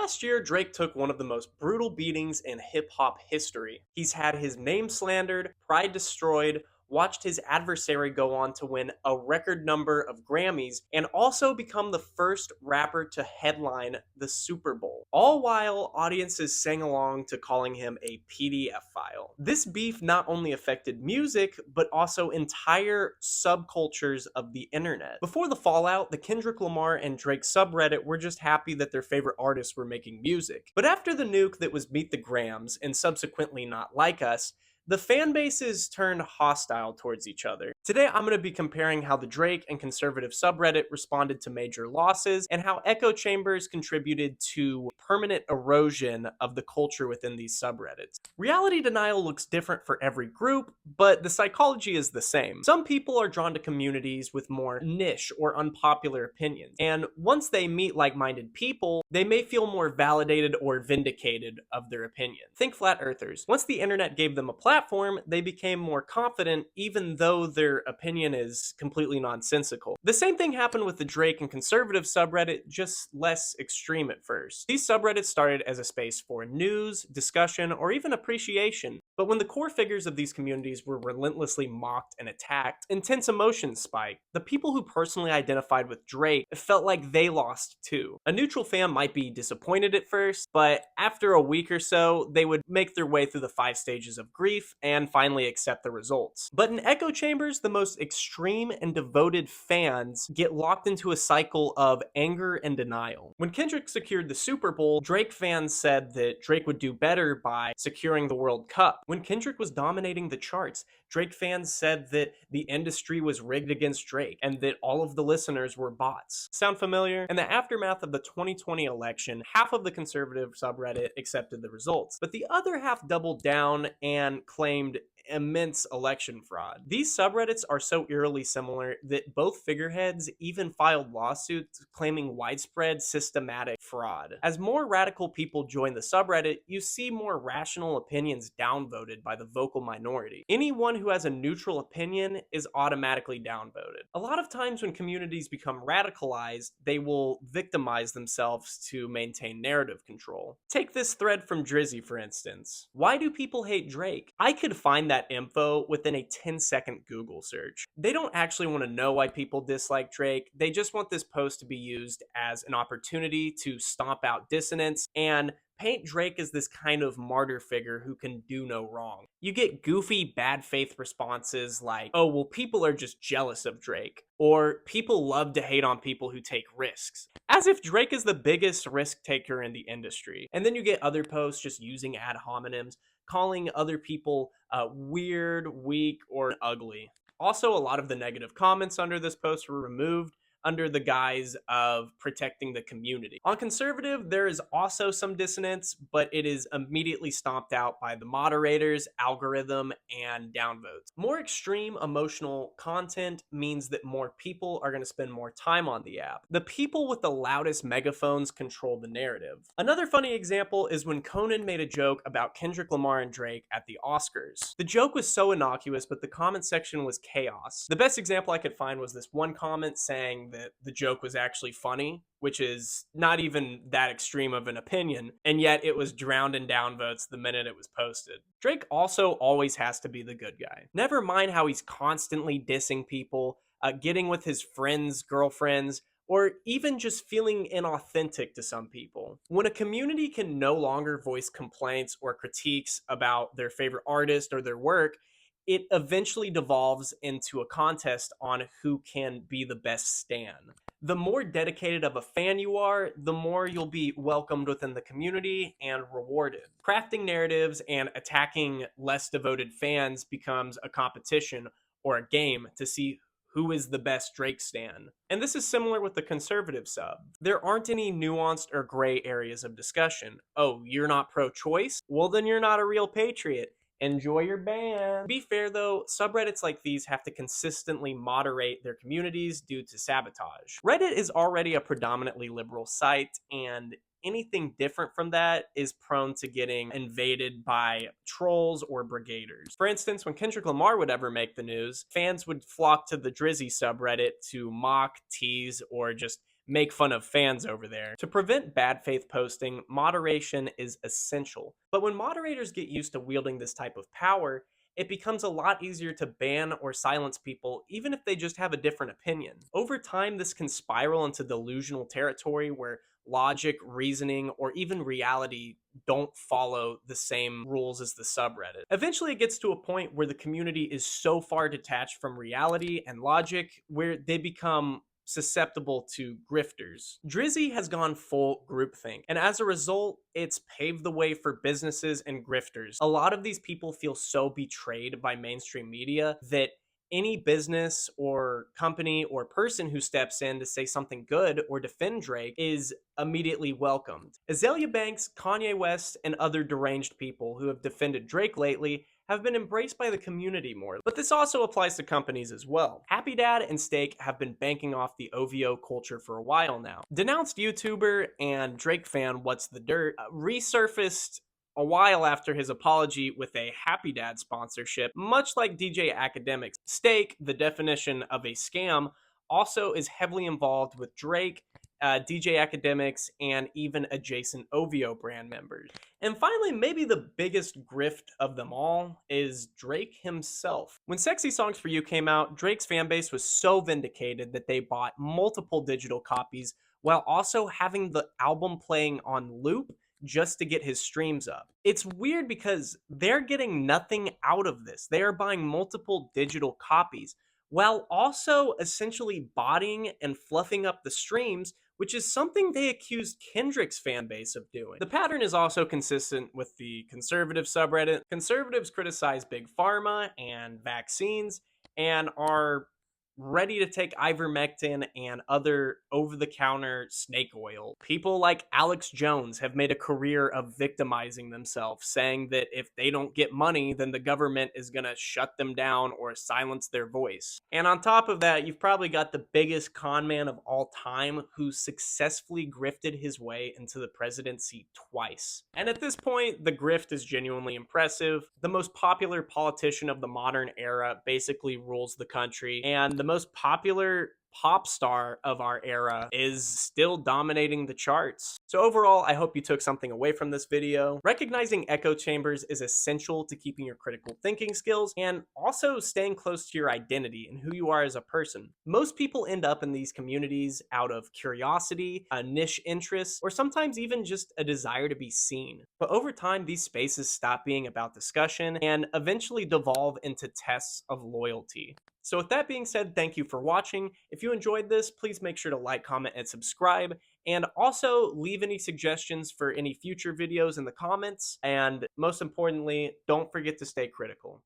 Last year, Drake took one of the most brutal beatings in hip hop history. He's had his name slandered, pride destroyed, watched his adversary go on to win a record number of Grammys, and also become the first rapper to headline the Super Bowl. All while audiences sang along to calling him a PDF file. This beef not only affected music, but also entire subcultures of the internet. Before the fallout, the Kendrick Lamar and Drake subreddit were just happy that their favorite artists were making music. But after the nuke that was Meet the Grams, and subsequently Not Like Us, the fan bases turned hostile towards each other. Today, I'm going to be comparing how the Drake and conservative subreddit responded to major losses and how echo chambers contributed to permanent erosion of the culture within these subreddits. Reality denial looks different for every group, but the psychology is the same. Some people are drawn to communities with more niche or unpopular opinions, and once they meet like-minded people, they may feel more validated or vindicated of their opinion. Think flat earthers. Once the internet gave them a platform, they became more confident even though their opinion is completely nonsensical. The same thing happened with the Drake and conservative subreddit, just less extreme at first. These subreddits started as a space for news, discussion, or even appreciation. But when the core figures of these communities were relentlessly mocked and attacked, intense emotions spiked. The people who personally identified with Drake felt like they lost too. A neutral fan might be disappointed at first, but after a week or so, they would make their way through the 5 stages of grief and finally accept the results. But in echo chambers, the most extreme and devoted fans get locked into a cycle of anger and denial. When Kendrick secured the Super Bowl, Drake fans said that Drake would do better by securing the World Cup. When Kendrick was dominating the charts, Drake fans said that the industry was rigged against Drake and that all of the listeners were bots. Sound familiar? In the aftermath of the 2020 election, half of the conservative subreddit accepted the results, but the other half doubled down and claimed immense election fraud. These subreddits are so eerily similar that both figureheads even filed lawsuits claiming widespread systematic fraud. As more radical people join the subreddit, you see more rational opinions downvoted by the vocal minority. Anyone who has a neutral opinion is automatically downvoted. A lot of times when communities become radicalized, they will victimize themselves to maintain narrative control. Take this thread from Drizzy, for instance. Why do people hate Drake? I could find that info within a 10-second Google search. They don't actually want to know why people dislike Drake. They just want this post to be used as an opportunity to stomp out dissonance and paint Drake as this kind of martyr figure who can do no wrong. You get goofy, bad faith responses like, oh, well, people are just jealous of Drake, or people love to hate on people who take risks, as if Drake is the biggest risk taker in the industry. And then you get other posts just using ad hominems, calling other people weird, weak, or ugly. Also, a lot of the negative comments under this post were removed under the guise of protecting the community. On conservative, there is also some dissonance, but it is immediately stomped out by the moderators, algorithm, and downvotes. More extreme emotional content means that more people are going to spend more time on the app. The people with the loudest megaphones control the narrative. Another funny example is when Conan made a joke about Kendrick Lamar and Drake at the Oscars. The joke was so innocuous, but the comment section was chaos. The best example I could find was this one comment saying that the joke was actually funny, which is not even that extreme of an opinion, and yet it was drowned in downvotes the minute it was posted. Drake also always has to be the good guy. Never mind how he's constantly dissing people, getting with his friends' girlfriends, or even just feeling inauthentic to some people. When a community can no longer voice complaints or critiques about their favorite artist or their work, it eventually devolves into a contest on who can be the best stan. The more dedicated of a fan you are, the more you'll be welcomed within the community and rewarded. Crafting narratives and attacking less devoted fans becomes a competition or a game to see who is the best Drake stan. And this is similar with the conservative sub. There aren't any nuanced or gray areas of discussion. Oh, you're not pro-choice? Well, then you're not a real patriot. Enjoy your ban. To be fair though, subreddits like these have to consistently moderate their communities due to sabotage. Reddit is already a predominantly liberal site, and anything different from that is prone to getting invaded by trolls or brigaders. For instance, when Kendrick Lamar would ever make the news, fans would flock to the Drizzy subreddit to mock, tease, or just make fun of fans over there. To prevent bad faith posting, moderation is essential. But when moderators get used to wielding this type of power, it becomes a lot easier to ban or silence people, even if they just have a different opinion. Over time, this can spiral into delusional territory where logic, reasoning, or even reality don't follow the same rules as the subreddit. Eventually, it gets to a point where the community is so far detached from reality and logic where they become susceptible to grifters. Drizzy has gone full groupthink, and as a result, it's paved the way for businesses and grifters. A lot of these people feel so betrayed by mainstream media that any business or company or person who steps in to say something good or defend Drake is immediately welcomed. Azalea Banks, Kanye West, and other deranged people who have defended Drake lately have been embraced by the community more, but this also applies to companies as well. Happy Dad and Steak have been banking off the OVO culture for a while now. Denounced YouTuber and Drake fan What's the Dirt resurfaced a while after his apology with a Happy Dad sponsorship, much like DJ Academics. Steak, the definition of a scam, also is heavily involved with Drake, DJ Academics, and even adjacent OVO brand members. And finally, maybe the biggest grift of them all is Drake himself. When Sexy Songs for You came out, Drake's fanbase was so vindicated that they bought multiple digital copies while also having the album playing on loop just to get his streams up. It's weird because they're getting nothing out of this. They are buying multiple digital copies while also essentially botting and fluffing up the streams, which is something they accused Kendrick's fan base of doing. The pattern is also consistent with the conservative subreddit. Conservatives criticize Big Pharma and vaccines and are ready to take ivermectin and other over-the-counter snake oil. People like Alex Jones have made a career of victimizing themselves, saying that if they don't get money, then the government is gonna shut them down or silence their voice. And on top of that, you've probably got the biggest con man of all time who successfully grifted his way into the presidency twice. And at this point, the grift is genuinely impressive. The most popular politician of the modern era basically rules the country, and the most popular pop star of our era is still dominating the charts. So overall, I hope you took something away from this video. Recognizing echo chambers is essential to keeping your critical thinking skills and also staying close to your identity and who you are as a person. Most people end up in these communities out of curiosity, a niche interest, or sometimes even just a desire to be seen. But over time, these spaces stop being about discussion and eventually devolve into tests of loyalty. So with that being said, thank you for watching. If you enjoyed this, please make sure to like, comment, and subscribe. And also leave any suggestions for any future videos in the comments. And most importantly, don't forget to stay critical.